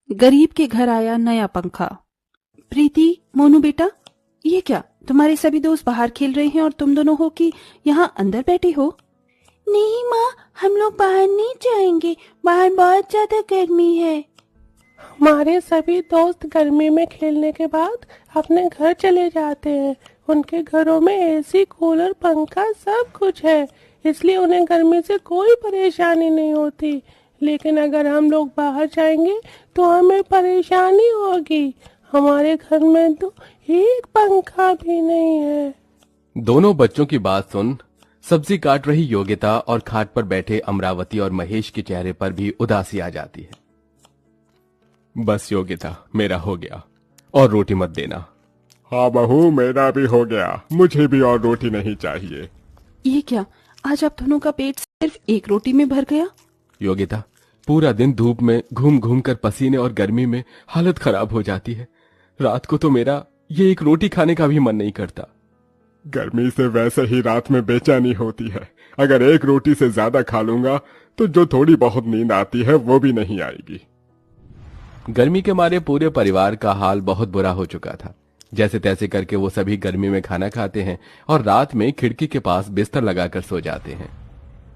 गरीब के घर आया नया पंखा। प्रीति, मोनू बेटा, ये क्या, तुम्हारे सभी दोस्त बाहर खेल रहे हैं और तुम दोनों हो कि यहाँ अंदर बैठे हो? नहीं माँ, हम लोग बाहर नहीं जाएंगे, बाहर बहुत ज्यादा गर्मी है। हमारे सभी दोस्त गर्मी में खेलने के बाद अपने घर चले जाते हैं। उनके घरों में एसी, कूलर, पंखा सब कुछ है, इसलिए उन्हें गर्मी से कोई परेशानी नहीं होती। लेकिन अगर हम लोग बाहर जाएंगे तो हमें परेशानी होगी। हमारे घर में तो एक पंखा भी नहीं है। दोनों बच्चों की बात सुन सब्जी काट रही योगिता और खाट पर बैठे अमरावती और महेश के चेहरे पर भी उदासी आ जाती है। बस योगिता, मेरा हो गया, और रोटी मत देना। हाँ बहू, मेरा भी हो गया, मुझे भी और रोटी नहीं चाहिए। ये क्या, आज आप दोनों का पेट सिर्फ एक रोटी में भर गया? योगिता, पूरा दिन धूप में घूम घूम कर पसीने और गर्मी में हालत खराब हो जाती है। रात को तो मेरा ये एक रोटी खाने का भी मन नहीं करता। गर्मी से वैसे ही रात में बेचैनी होती है। अगर एक रोटी से ज्यादा खा लूंगा तो जो थोड़ी बहुत नींद आती है वो भी नहीं आएगी। गर्मी के मारे पूरे परिवार का हाल बहुत बुरा हो चुका था। जैसे तैसे करके वो सभी गर्मी में खाना खाते हैं और रात में खिड़की के पास बिस्तर लगाकर सो जाते हैं।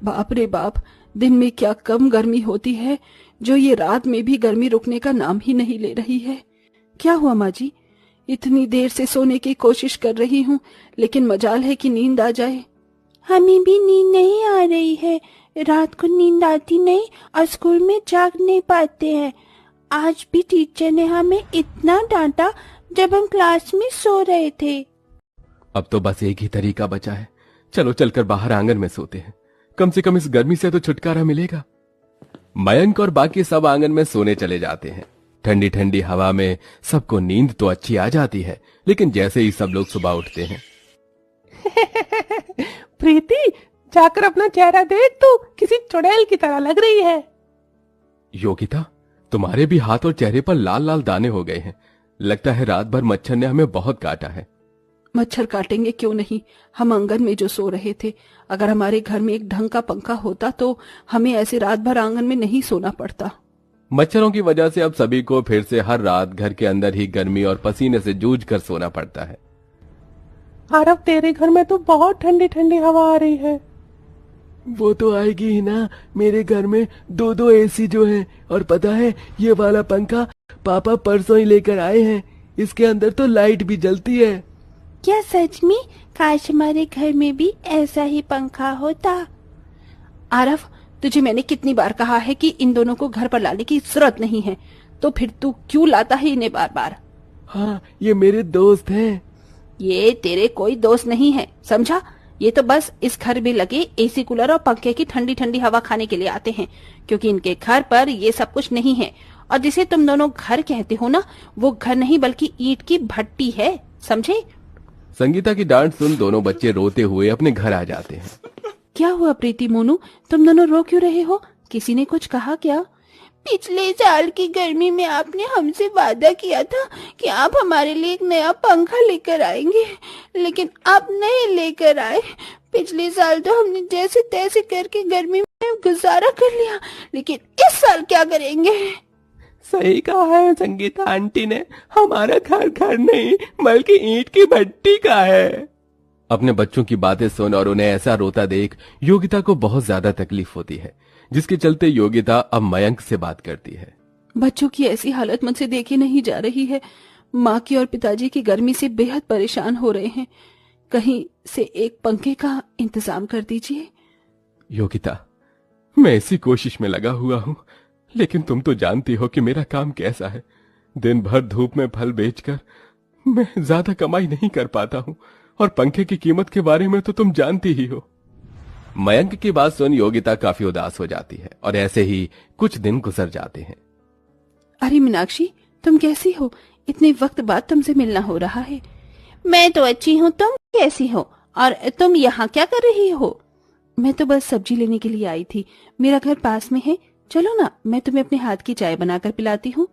बाप रे बाप, दिन में क्या कम गर्मी होती है जो ये रात में भी गर्मी रुकने का नाम ही नहीं ले रही है। क्या हुआ माँ जी? इतनी देर से सोने की कोशिश कर रही हूँ, लेकिन मजाल है कि नींद आ जाए। हमें भी नींद नहीं आ रही है, रात को नींद आती नहीं और स्कूल में जाग नहीं पाते हैं। आज भी टीचर ने हमें इतना डांटा जब हम क्लास में सो रहे थे। अब तो बस एक ही तरीका बचा है, चलो चलकर बाहर आंगन में सोते हैं, कम से कम इस गर्मी से तो छुटकारा मिलेगा। मयंक और बाकी सब आंगन में सोने चले जाते हैं। ठंडी ठंडी हवा में सबको नींद तो अच्छी आ जाती है, लेकिन जैसे ही सब लोग सुबह उठते हैं प्रीति, जाकर अपना चेहरा देख, तू किसी चुड़ैल की तरह लग रही है। योगिता, तुम्हारे भी हाथ और चेहरे पर लाल लाल दाने हो गए हैं। लगता है रात भर मच्छर ने हमें बहुत काटा है। मच्छर काटेंगे क्यों नहीं, हम आंगन में जो सो रहे थे। अगर हमारे घर में एक ढंग का पंखा होता तो हमें ऐसे रात भर आंगन में नहीं सोना पड़ता। मच्छरों की वजह से अब सभी को फिर से हर रात घर के अंदर ही गर्मी और पसीने से जूझ कर सोना पड़ता है। आरव, तेरे घर में तो बहुत ठंडी ठंडी हवा आ रही है। वो तो आएगी ही ना, मेरे घर में दो दो एसी जो हैं, और पता है ये वाला पंखा पापा परसों ही लेकर आए हैं, इसके अंदर तो लाइट भी जलती है। क्या सच में? काश हमारे घर में भी ऐसा ही पंखा होता। आरव, तुझे मैंने कितनी बार कहा है कि इन दोनों को घर पर लाने की जरूरत नहीं है, तो फिर तू क्यों लाता है इन्हें बार बार? हाँ, ये मेरे दोस्त हैं। ये तेरे कोई दोस्त नहीं है, समझा? ये तो बस इस घर में लगे एसी, कूलर और पंखे की ठंडी ठंडी हवा खाने के लिए आते हैं, क्योंकि इनके घर पर ये सब कुछ नहीं है। और जिसे तुम दोनों घर कहते हो ना, वो घर नहीं बल्कि ईंट की भट्टी है, समझे? संगीता की डांट सुन दोनों बच्चे रोते हुए अपने घर आ जाते हैं। क्या हुआ प्रीति, मोनू, तुम दोनों रो क्यों रहे हो? किसी ने कुछ कहा क्या? पिछले साल की गर्मी में आपने हमसे वादा किया था कि आप हमारे लिए एक नया पंखा लेकर आएंगे, लेकिन आप नहीं लेकर आए। पिछले साल तो हमने जैसे तैसे करके गर्मी में गुजारा कर लिया, लेकिन इस साल क्या करेंगे? सही कहा है संगीता आंटी ने, हमारा घर घर नहीं बल्कि ईंट की भट्टी का है। अपने बच्चों की बातें सुन और उन्हें ऐसा रोता देख योगिता को बहुत ज्यादा तकलीफ होती है, जिसके चलते योगिता अब मयंक से बात करती है। बच्चों की ऐसी हालत मुझसे देखी नहीं जा रही है। माँ की और पिताजी की गर्मी से बेहद परेशान हो रहे हैं। कहीं से एक पंखे का इंतजाम कर दीजिए। योगिता, मैं इसी कोशिश में लगा हुआ हूँ, लेकिन तुम तो जानती हो कि मेरा काम कैसा है। दिन भर धूप में फल बेचकर मैं ज्यादा कमाई नहीं कर पाता हूँ, और पंखे की कीमत के बारे में तो तुम जानती ही हो। मयंक की बात सुन योगिता काफी उदास हो जाती है और ऐसे ही कुछ दिन गुजर जाते हैं। अरे मीनाक्षी, तुम कैसी हो? इतने वक्त बाद तुमसे मिलना हो रहा है। मैं तो अच्छी हूँ, तुम कैसी हो? और तुम यहाँ क्या कर रही हो? मैं तो बस सब्जी लेने के लिए आई थी, मेरा घर पास में है, चलो ना, मैं तुम्हें अपने हाथ की चाय बनाकर पिलाती हूँ।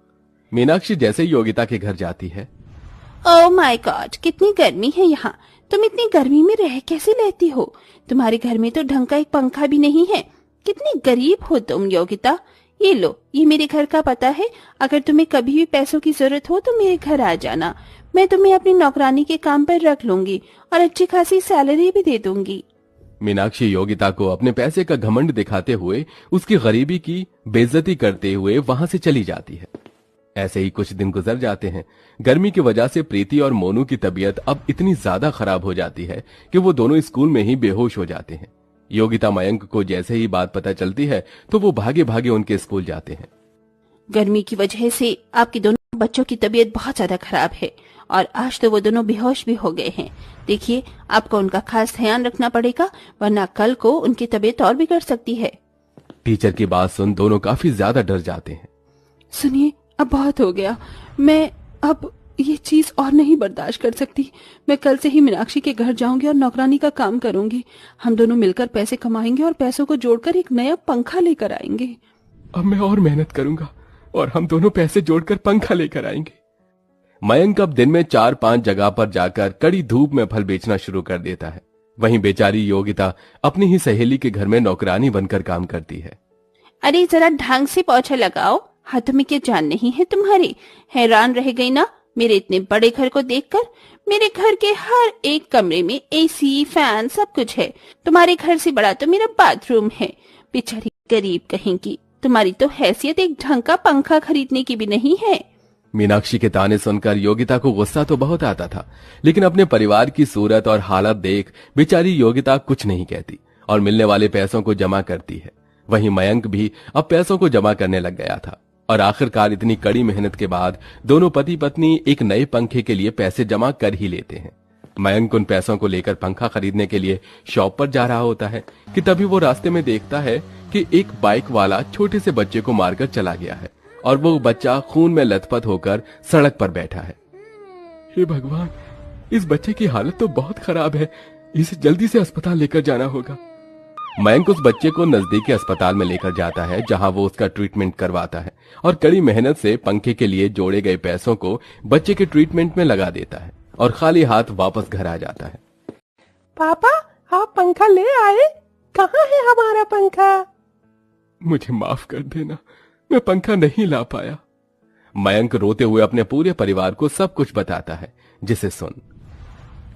मीनाक्षी जैसे ही योगिता के घर जाती है। ओह माय गॉड, कितनी गर्मी है यहाँ। तुम इतनी गर्मी में रह कैसे लेती हो? तुम्हारे घर में तो ढंग का एक पंखा भी नहीं है। कितनी गरीब हो तुम योगिता। ये लो, ये मेरे घर का पता है। अगर तुम्हें कभी भी पैसों की जरूरत हो तो मेरे घर आ जाना। मैं तुम्हें अपनी नौकरानी के काम पर रख लूंगी और अच्छी खासी सैलरी भी दे दूंगी। मीनाक्षी योगिता को अपने पैसे का घमंड दिखाते हुए उसकी गरीबी की बेइज्जती करते हुए वहां से चली जाती है। ऐसे ही कुछ दिन गुजर जाते हैं। गर्मी की वजह से प्रीति और मोनू की तबीयत अब इतनी ज्यादा खराब हो जाती है कि वो दोनों स्कूल में ही बेहोश हो जाते हैं। योगिता मयंक को जैसे ही बात पता चलती है तो वो भागे भागे उनके स्कूल जाते हैं। गर्मी की वजह से आपके दोनों बच्चों की तबीयत बहुत ज्यादा खराब है और आज तो वो दोनों बेहोश भी हो गए हैं। देखिए, आपको उनका खास ध्यान रखना पड़ेगा, वरना कल को उनकी तबीयत और बिगड़ सकती है। टीचर की बात सुन दोनों काफी ज्यादा डर जाते हैं। सुनिए, अब बहुत हो गया। मैं अब ये चीज और नहीं बर्दाश्त कर सकती। मैं कल से ही मीनाक्षी के घर जाऊंगी और नौकरानी का काम करूंगी। हम दोनों मिलकर पैसे कमाएंगे और पैसों को जोड़कर एक नया पंखा लेकर आएंगे। अब मैं और मेहनत करूंगा और हम दोनों पैसे जोड़कर पंखा लेकर आएंगे। मयंक अब दिन में 4-5 जगह पर जाकर कड़ी धूप में फल बेचना शुरू कर देता है। वहीं बेचारी योगिता अपनी ही सहेली के घर में नौकरानी बनकर काम करती है। अरे जरा ढंग से पोछा लगाओ, हाथों में क्या जान नहीं है तुम्हारी? हैरान रह गई ना मेरे इतने बड़े घर को देखकर? मेरे घर के हर एक कमरे में एसी, फैन सब कुछ है। तुम्हारे घर से बड़ा तो मेरा बाथरूम है। बेचारी गरीब कहेंगी, तुम्हारी तो हैसियत एक ढंग का पंखा खरीदने की भी नहीं है। मीनाक्षी के ताने सुनकर योगिता को गुस्सा तो बहुत आता था, लेकिन अपने परिवार की सूरत और हालत देख बेचारी योगिता कुछ नहीं कहती और मिलने वाले पैसों को जमा करती है। वहीं मयंक भी अब पैसों को जमा करने लग गया था और आखिरकार इतनी कड़ी मेहनत के बाद दोनों पति पत्नी एक नए पंखे के लिए पैसे जमा कर ही लेते हैं। मयंक उन पैसों को लेकर पंखा खरीदने के लिए शॉप पर जा रहा होता है कि तभी वो रास्ते में देखता है कि एक बाइक वाला छोटे से बच्चे को मारकर चला गया है और वो बच्चा खून में लथपथ होकर सड़क पर बैठा है। हे भगवान, इस बच्चे की हालत तो बहुत खराब है, इसे जल्दी से अस्पताल लेकर जाना होगा। मयंक उस बच्चे को नजदीकी अस्पताल में लेकर जाता है जहां वो उसका ट्रीटमेंट करवाता है और कड़ी मेहनत से पंखे के लिए जोड़े गए पैसों को बच्चे के ट्रीटमेंट में लगा देता है और खाली हाथ वापस घर आ जाता है। पापा, आप पंखा ले आए? कहाँ है हमारा पंखा? मुझे माफ कर देना, मैं पंखा नहीं ला पाया। मयंक रोते हुए अपने पूरे परिवार को सब कुछ बताता है, जिसे सुन।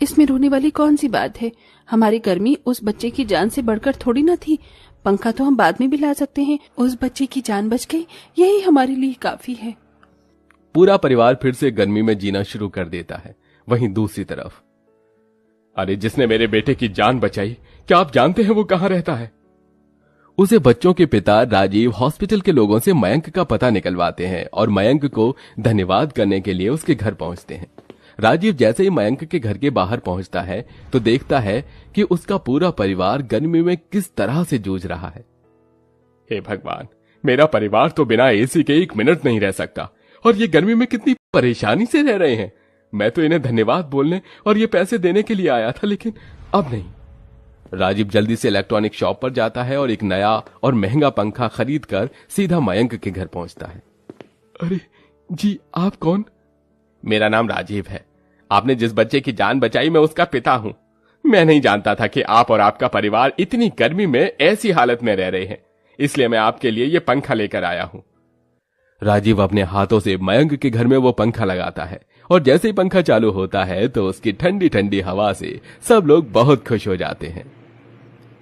इसमें रोने वाली कौन सी बात है? हमारी गर्मी उस बच्चे की जान से बढ़कर थोड़ी ना थी। पंखा तो हम बाद में भी ला सकते हैं। उस बच्चे की जान बच गई, यही हमारे लिए काफी है। पूरा परिवार फिर से गर्मी में जीना शुरू कर देता है। वहीं दूसरी तरफ, अरे जिसने मेरे बेटे की जान बचाई, क्या आप जानते हैं वो कहाँ रहता है? उसे बच्चों के पिता राजीव हॉस्पिटल के लोगों से मयंक का पता निकलवाते हैं और मयंक को धन्यवाद करने के लिए उसके घर पहुंचते हैं। राजीव जैसे ही मयंक के घर के बाहर पहुंचता है तो देखता है कि उसका पूरा परिवार गर्मी में किस तरह से जूझ रहा है। हे भगवान, मेरा परिवार तो बिना एसी के 1 मिनट नहीं रह सकता और ये गर्मी में कितनी परेशानी से रह रहे हैं। मैं तो इन्हें धन्यवाद बोलने और ये पैसे देने के लिए आया था, लेकिन अब नहीं। राजीव जल्दी से इलेक्ट्रॉनिक शॉप पर जाता है और एक नया और महंगा पंखा खरीदकर सीधा मयंक के घर पहुंचता है। अरे जी, आप कौन? मेरा नाम राजीव है। आपने जिस बच्चे की जान बचाई, मैं उसका पिता हूं। मैं नहीं जानता था कि आप और आपका परिवार इतनी गर्मी में ऐसी हालत में रह रहे हैं, इसलिए मैं आपके लिए ये पंखा लेकर आया हूं। राजीव अपने हाथों से मयंक के घर में वो पंखा लगाता है और जैसे ही पंखा चालू होता है तो उसकी ठंडी ठंडी हवा से सब लोग बहुत खुश हो जाते हैं।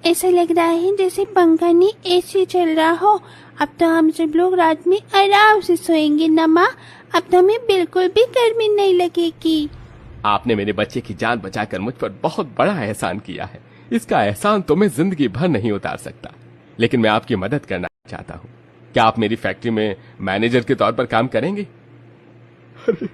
ऐसा लग रहा है जैसे पंखा नहीं एसी चल रहा हो। अब तो हम सब लोग रात में आराम से सोएंगे ना माँ। अब तो हमें बिल्कुल भी गर्मी नहीं लगेगी। आपने मेरे बच्चे की जान बचाकर मुझ पर बहुत बड़ा एहसान किया है। इसका एहसान तो मैं जिंदगी भर नहीं उतार सकता, लेकिन मैं आपकी मदद करना चाहता हूँ। क्या आप मेरी फैक्ट्री में मैनेजर के तौर पर काम करेंगे? अरे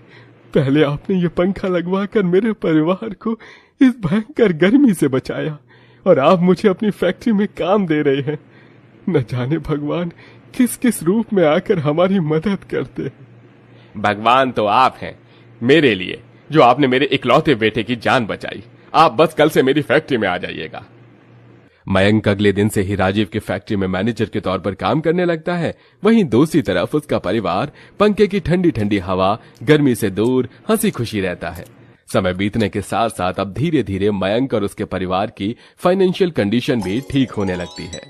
पहले आपने ये पंखा लगवाकर मेरे परिवार को इस भयंकर गर्मी से बचाया और आप मुझे अपनी फैक्ट्री में काम दे रहे हैं। न जाने भगवान किस किस रूप में आकर हमारी मदद करते हैं। भगवान तो आप हैं मेरे लिए, जो आपने मेरे इकलौते बेटे की जान बचाई। आप बस कल से मेरी फैक्ट्री में आ जाइएगा। मयंक अगले दिन से ही राजीव की फैक्ट्री में मैनेजर के तौर पर काम करने लगता है। वहीं दूसरी तरफ उसका परिवार पंखे की ठंडी ठंडी हवा, गर्मी से दूर हंसी खुशी रहता है। समय बीतने के साथ साथ अब धीरे धीरे मयंक और उसके परिवार की फाइनेंशियल कंडीशन भी ठीक होने लगती है।